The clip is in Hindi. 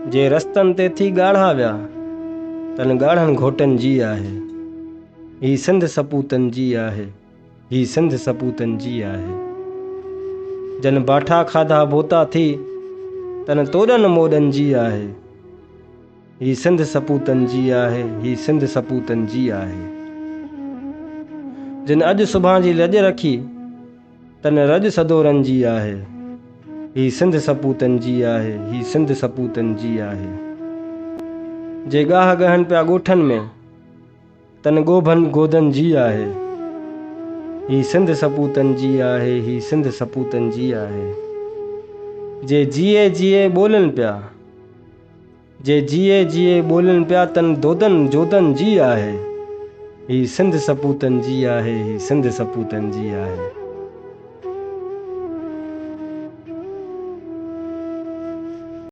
जे रस्तनि ते थी ॻाढ़ा विया तन ॻाढ़नि घोटनि जी आहे। ही सिंध सपूतनि जी आहे, ही सिंध सपूतनि जी आहे। जन बाठा खाधा बोता थी तन तोड़नि मोॾनि जी आहे। ही सिंध सपूतनि जी आहे, ही सिंध सपूतनि जी आहे। जिन अॼु सुभां जी लॼ रखी तन रॼ सदोरनि जी आहे। ही सिंध सपूतनि जी आहे, ही सिंध सपूतनि जी आहे। जे गाह गहनि पिया ॻोठनि में तन ॻोभनि गोदनि जी आहे। ही सिंध सपूतनि जी आहे, ही सिंध सपूतनि जी आहे। जे जिए जिए ॿोलनि पिया, जे जिए जिए ॿोलनि पिया तन दोदनि जोदनि जी आहे। ही सिंध सपूतनि जी आहे, ही सिंध सपूतनि जी आहे।